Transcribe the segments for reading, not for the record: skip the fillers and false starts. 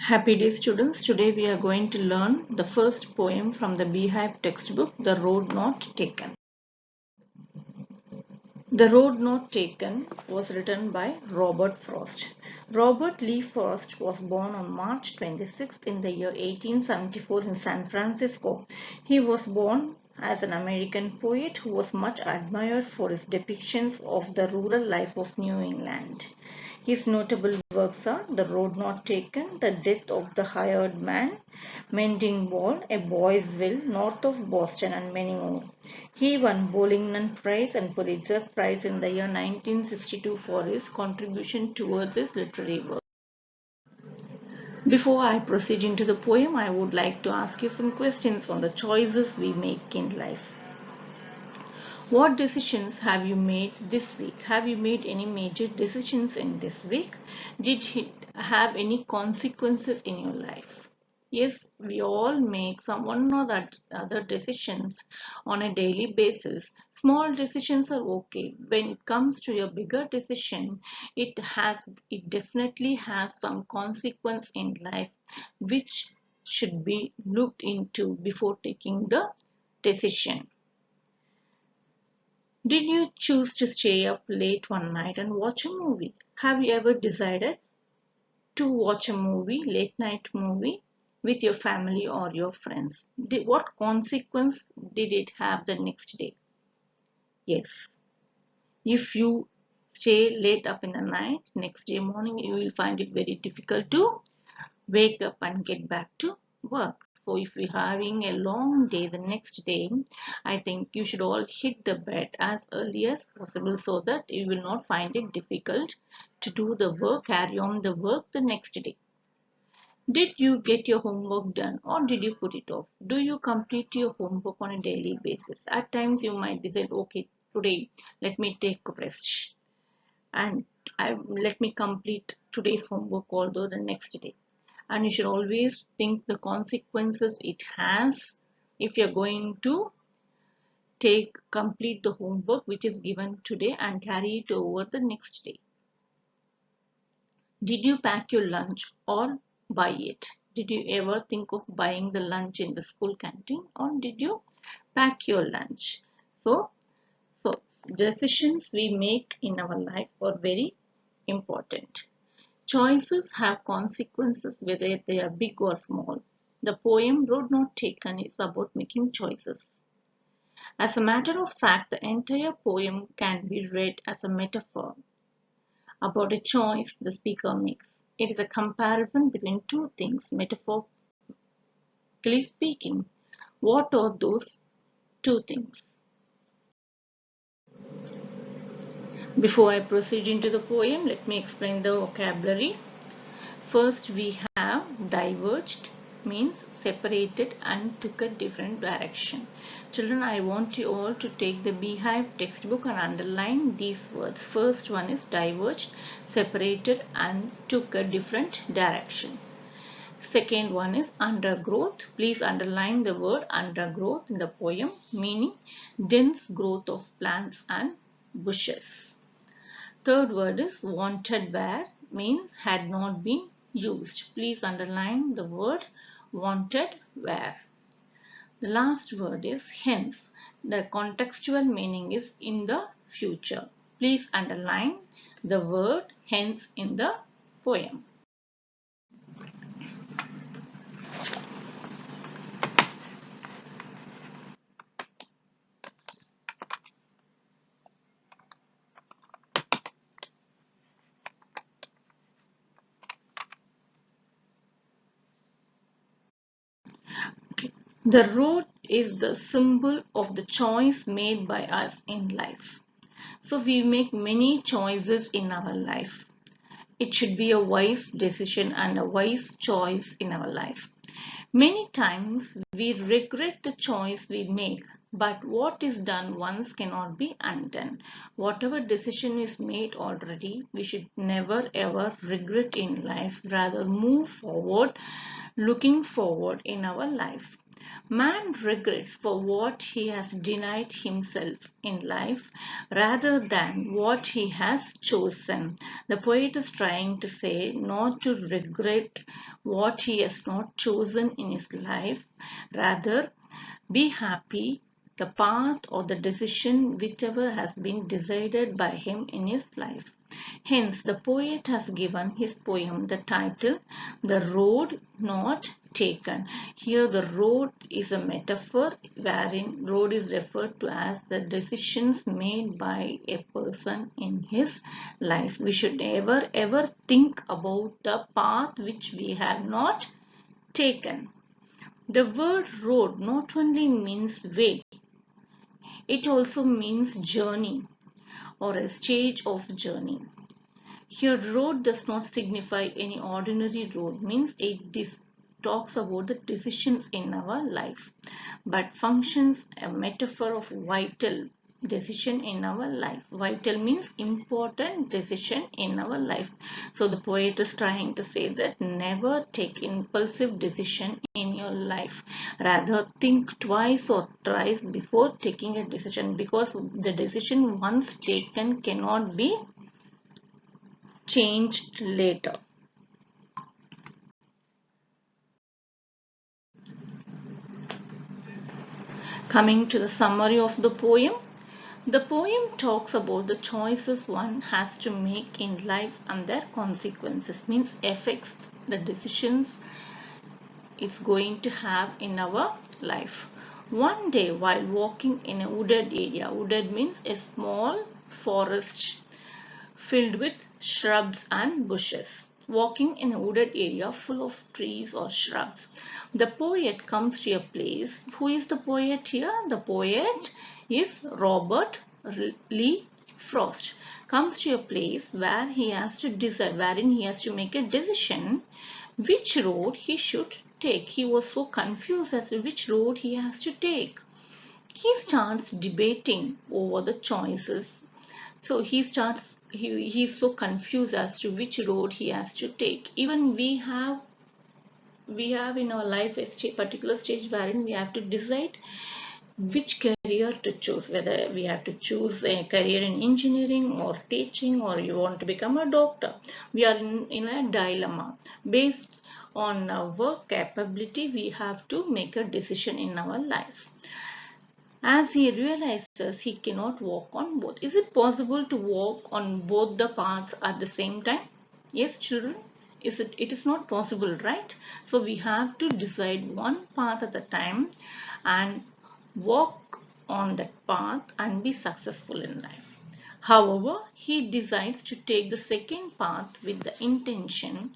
Happy day students, today we are going to learn the first poem from the Beehive textbook, The Road Not Taken. The Road Not Taken was written by Robert Frost. Robert Lee Frost was born on March 26th in the year 1874 in San Francisco. He was born as an American poet who was much admired for his depictions of the rural life of New England. His notable works are The Road Not Taken, The Death of the Hired Man, Mending Wall, A Boy's Will, North of Boston, and many more. He won Bowling Prize and Pulitzer Prize in the year 1962 for his contribution towards his literary work. Before I proceed into the poem, I would like to ask you some questions on the choices we make in life. What decisions have you made this week? Have you made any major decisions in this week? Did it have any consequences in your life? Yes, we all make some one or that other decisions on a daily basis. Small decisions are okay. When it comes to a bigger decision, it definitely has some consequence in life which should be looked into before taking the decision. Did you choose to stay up late one night and watch a movie? Have you ever decided to watch a movie, late night movie, with your family or your friends? What consequence did it have the next day? Yes. If you stay late up in the night, next day morning you will find it very difficult to wake up and get back to work. So if you're having a long day the next day, I think you should all hit the bed as early as possible so that you will not find it difficult to do the work, carry on the work the next day. Did you get your homework done or did you put it off? Do you complete your homework on a daily basis? At times you might decide, okay, today let me take a rest and let me complete today's homework although the next day. And you should always think the consequences it has if you're going to complete the homework which is given today and carry it over the next day. Did you pack your lunch or buy it? Did you ever think of buying the lunch in the school canteen or did you pack your lunch? So decisions we make in our life are very important. Choices have consequences whether they are big or small. The poem Road Not Taken is about making choices. As a matter of fact, the entire poem can be read as a metaphor about a choice the speaker makes. It is a comparison between two things, metaphorically speaking. What are those two things? Before I proceed into the poem, let me explain the vocabulary. First, we have diverged, means separated and took a different direction. Children, I want you all to take the Beehive textbook and underline these words. First one is diverged, separated and took a different direction. Second one is undergrowth. Please underline the word undergrowth in the poem, meaning dense growth of plants and bushes. Third word is wanted where, means had not been used. Please underline the word wanted where. The last word is hence. The contextual meaning is in the future. Please underline the word hence in the poem. The road is the symbol of the choice made by us in life. So we make many choices in our life. It should be a wise decision and a wise choice in our life. Many times we regret the choice we make, but what is done once cannot be undone. Whatever decision is made already, we should never ever regret in life, rather move forward, looking forward in our life. Man regrets for what he has denied himself in life rather than what he has chosen. The poet is trying to say not to regret what he has not chosen in his life, rather be happy the path or the decision whichever has been decided by him in his life. Hence, the poet has given his poem the title The Road Not Taken. Here, the road is a metaphor wherein road is referred to as the decisions made by a person in his life. We should never ever think about the path which we have not taken. The word road not only means way, it also means journey or a stage of journey. Here, road does not signify any ordinary road, means it talks about the decisions in our life, but functions a metaphor of vital decision in our life. Vital means important decision in our life. So the poet is trying to say that never take impulsive decision in your life. Rather think twice or thrice before taking a decision, because the decision once taken cannot be changed later. Coming to the summary of the poem talks about the choices one has to make in life and their consequences, means affects the decisions it's going to have in our life. One day while walking in a wooded area, wooded means a small forest filled with shrubs and bushes. Walking in a wooded area full of trees or shrubs, the poet comes to a place. Who is the poet here? The poet is Robert Lee Frost. Comes to a place where he has to decide, wherein he has to make a decision which road he should take. He was so confused as to which road he has to take. He starts debating over the choices. So he's so confused as to which road he has to take. Even we have in our life a particular stage wherein we have to decide which career to choose, whether we have to choose a career in engineering or teaching, or you want to become a doctor. We are in a dilemma. Based on our capability, we have to make a decision in our life. As he realizes he cannot walk on both. Is it possible to walk on both the paths at the same time? Yes, children. It is not possible, right? So we have to decide one path at a time and walk on that path and be successful in life. However, he decides to take the second path with the intention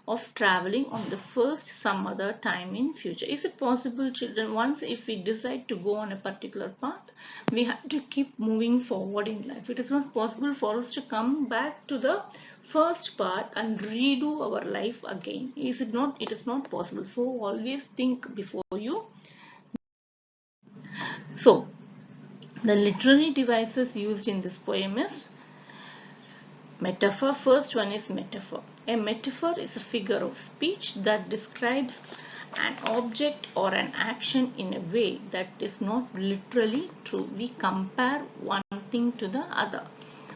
of traveling on the first some other time in future. Is it possible, children? Once if we decide to go on a particular path, we have to keep moving forward in life. It is not possible for us to come back to the first path and redo our life again. Is it not? It is not possible. So always think before you. So the literary devices used in this poem is metaphor. First one is metaphor. A metaphor is a figure of speech that describes an object or an action in a way that is not literally true. We compare one thing to the other,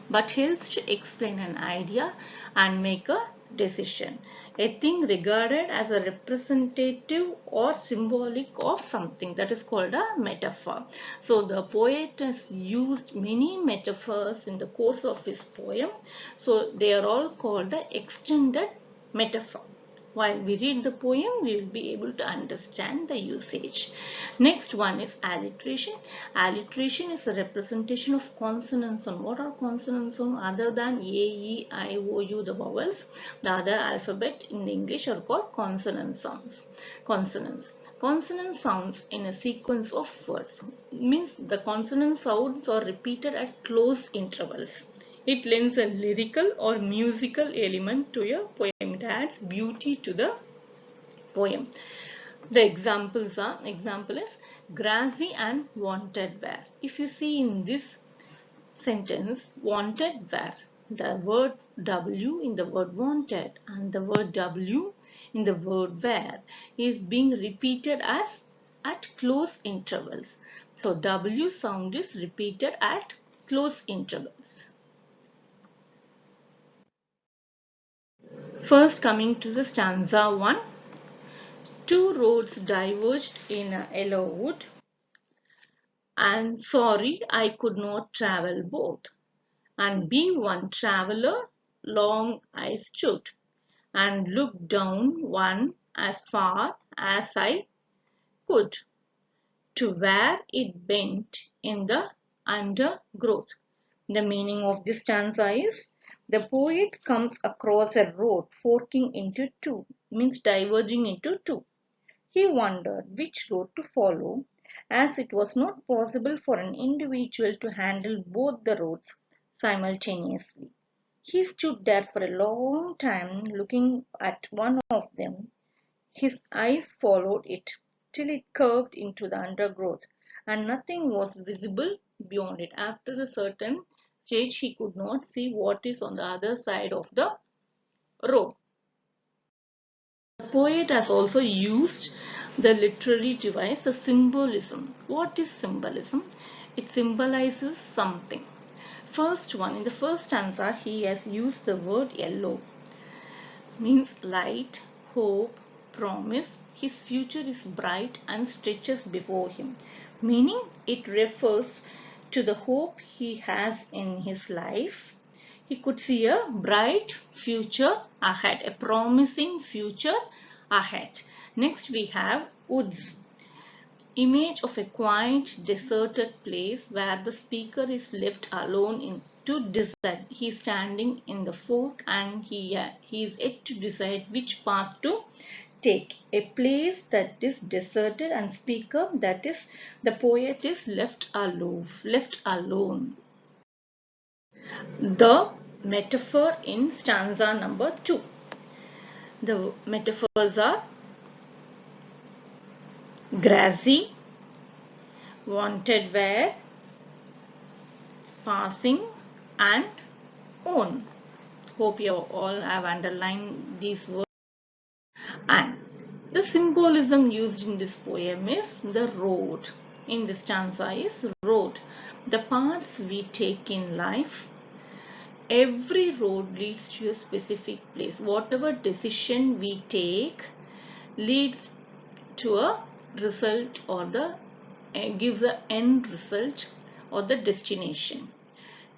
but helps to explain an idea and make a decision. A thing regarded as a representative or symbolic of something, that is called a metaphor. So the poet has used many metaphors in the course of his poem. So they are all called the extended metaphor. While we read the poem, we will be able to understand the usage. Next one is alliteration. Alliteration is a representation of consonants on. What are consonants on? Other than A, E, I, O, U, the vowels, the other alphabet in the English are called consonant sounds. Consonants. Consonant sounds in a sequence of words. Means the consonant sounds are repeated at close intervals. It lends a lyrical or musical element to a poem. It adds beauty to the poem. The example is grassy and wanted where. If you see in this sentence, wanted where, the word W in the word wanted and the word W in the word where is being repeated as at close intervals. So W sound is repeated at close intervals. First, coming to the stanza 1. Two roads diverged in a yellow wood, and sorry I could not travel both. And be one traveller, long I stood, and looked down one as far as I could, to where it bent in the undergrowth. The meaning of this stanza is the poet comes across a road forking into two, means diverging into two. He wondered which road to follow, as it was not possible for an individual to handle both the roads simultaneously. He stood there for a long time looking at one of them. His eyes followed it till it curved into the undergrowth, and nothing was visible beyond it. After a certain stage, he could not see what is on the other side of the road. The poet has also used the literary device, the symbolism. What is symbolism? It symbolizes something. First one, in the first stanza, he has used the word yellow, means light, hope, promise. His future is bright and stretches before him, meaning it refers to the hope he has in his life. He could see a bright future ahead, a promising future ahead. Next we have woods, image of a quiet deserted place where the speaker is left alone to decide. He is standing in the fork and he is yet to decide which path to take. A place that is deserted and speaker, that is the poet, is left aloof, left alone. The metaphor in stanza number 2. The metaphors are grassy, wanted where, passing, and own. Hope you all have underlined these words. And the symbolism used in this poem is the road. In this stanza is road. The paths we take in life. Every road leads to a specific place. Whatever decision we take leads to a result, or gives the end result or the destination.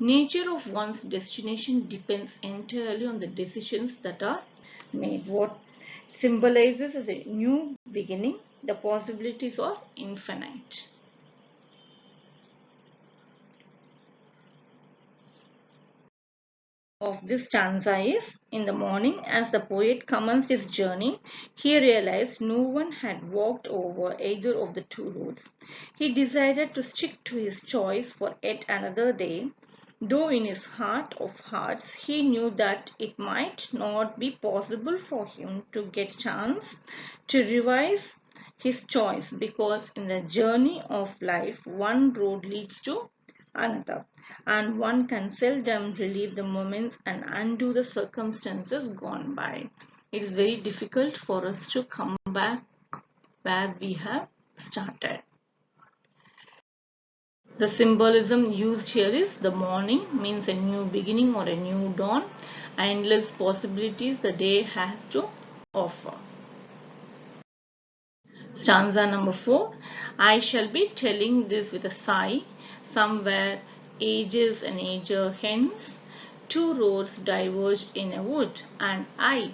Nature of one's destination depends entirely on the decisions that are made. What symbolizes as a new beginning, the possibilities are infinite. Of this stanza is, in the morning, as the poet commenced his journey, he realized no one had walked over either of the two roads. He decided to stick to his choice for yet another day, though in his heart of hearts he knew that it might not be possible for him to get a chance to revise his choice, because in the journey of life one road leads to another, and one can seldom relive the moments and undo the circumstances gone by. It is very difficult for us to come back where we have started. The symbolism used here is the morning means a new beginning or a new dawn, endless possibilities the day has to offer. Stanza number 4. I shall be telling this with a sigh, somewhere ages and ages hence, two roads diverged in a wood, and I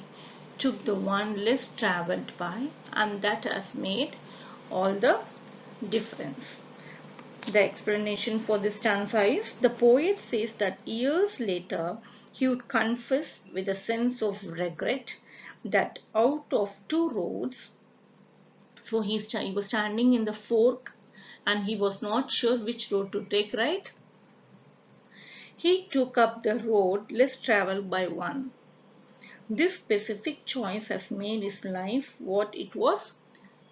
took the one less travelled by, and that has made all the difference. The explanation for this stanza is, the poet says that years later he would confess with a sense of regret that out of two roads, so he was standing in the fork and he was not sure which road to take, right? He took up the road less traveled by one. This specific choice has made his life what it was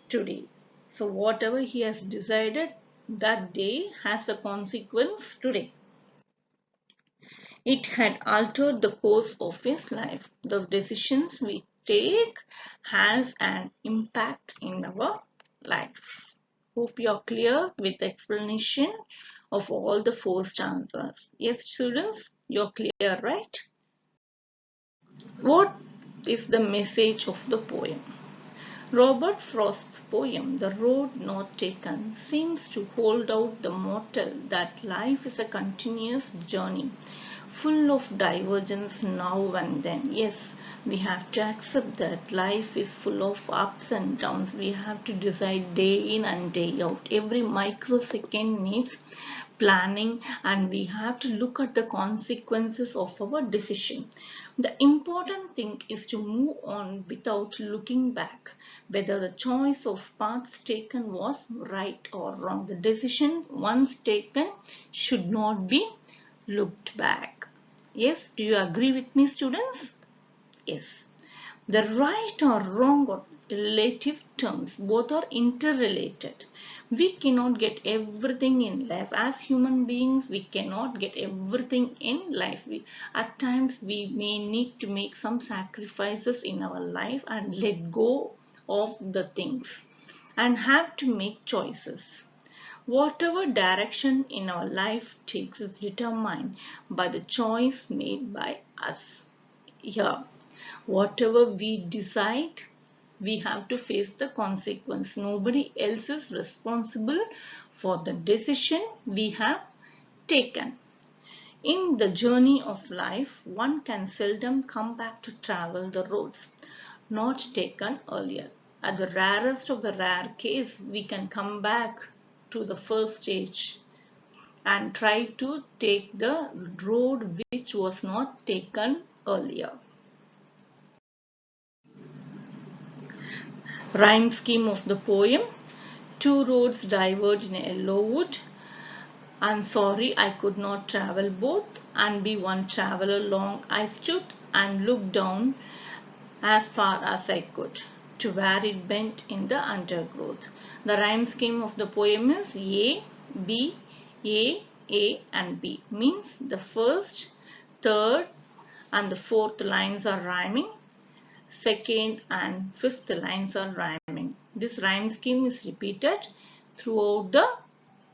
today. So whatever he has decided that day has a consequence today. It had altered the course of his life. The decisions we take has an impact in our lives. Hope you are clear with the explanation of all the four stanzas. Yes, students, you're clear, right? What is the message of the poem? Robert Frost's poem, The Road Not Taken, seems to hold out the motto that life is a continuous journey, full of divergence now and then. Yes, we have to accept that life is full of ups and downs. We have to decide day in and day out. Every microsecond needs planning, and we have to look at the consequences of our decision. The important thing is to move on without looking back, whether the choice of paths taken was right or wrong. The decision once taken should not be looked back. Yes, do you agree with me, students? Yes. The right or wrong or relative terms, both are interrelated. We cannot get everything in life. As human beings, we cannot get everything in life. At times, we may need to make some sacrifices in our life and let go of the things and have to make choices. Whatever direction in our life takes is determined by the choice made by us. Here, whatever we decide, we have to face the consequence. Nobody else is responsible for the decision we have taken. In the journey of life, one can seldom come back to travel the roads not taken earlier. At the rarest of the rare case, we can come back to the first stage and try to take the road which was not taken earlier. Rhyme scheme of the poem. Two roads diverge in a yellow wood. I'm sorry I could not travel both, and be one traveler long I stood and looked down as far as I could, to where it bent in the undergrowth. The rhyme scheme of the poem is A, B, A and B. Means the first, third and the fourth lines are rhyming. Second and fifth lines are rhyming. This rhyme scheme is repeated throughout the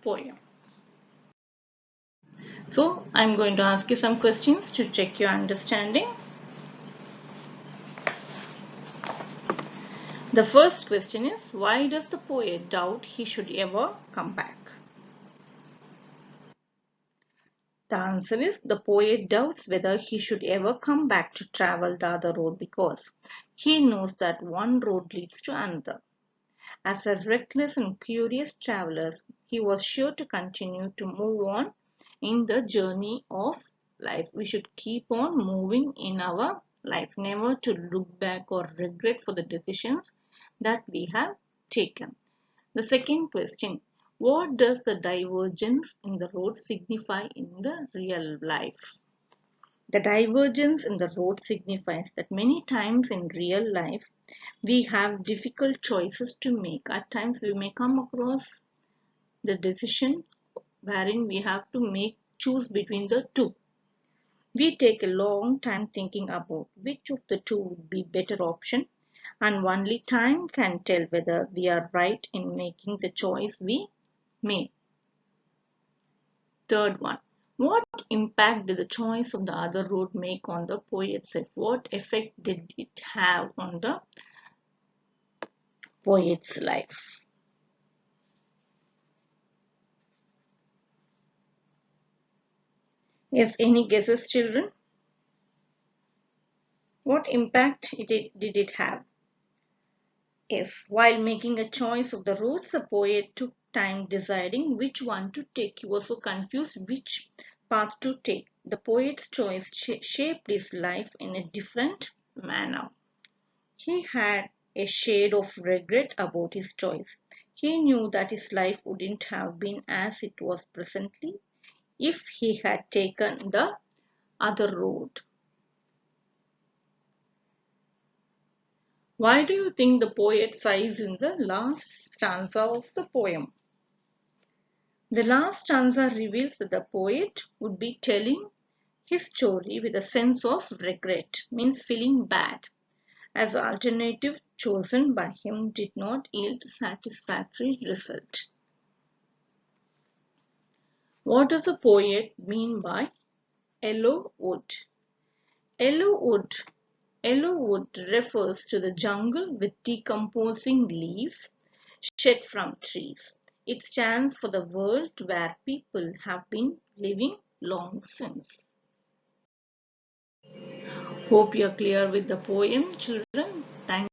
poem. So I'm going to ask you some questions to check your understanding. The first question is, why does the poet doubt he should ever come back? The answer is, the poet doubts whether he should ever come back to travel the other road because he knows that one road leads to another. As a reckless and curious traveler, he was sure to continue to move on in the journey of life. We should keep on moving in our life, never to look back or regret for the decisions that we have taken. The second question, what does the divergence in the road signify in the real life? The divergence in the road signifies that many times in real life we have difficult choices to make. At times we may come across the decision wherein we have to choose between the two. We take a long time thinking about which of the two would be better option, and only time can tell whether we are right in making the choice we made. Third one. What impact did the choice of the other road make on the poet self? What effect did it have on the poet's life? Yes, any guesses, children? What impact did it have? Yes, while making a choice of the roads, the poet took time deciding which one to take. He was so confused which path to take. The poet's choice shaped his life in a different manner. He had a shade of regret about his choice. He knew that his life wouldn't have been as it was presently if he had taken the other road. Why do you think the poet sighs in the last stanza of the poem? The last stanza reveals that the poet would be telling his story with a sense of regret, means feeling bad. as the alternative chosen by him did not yield satisfactory result. What does the poet mean by yellow wood? Yellow wood. Yellow wood refers to the jungle with decomposing leaves shed from trees. It stands for the world where people have been living long since. Hope you are clear with the poem, children. Thank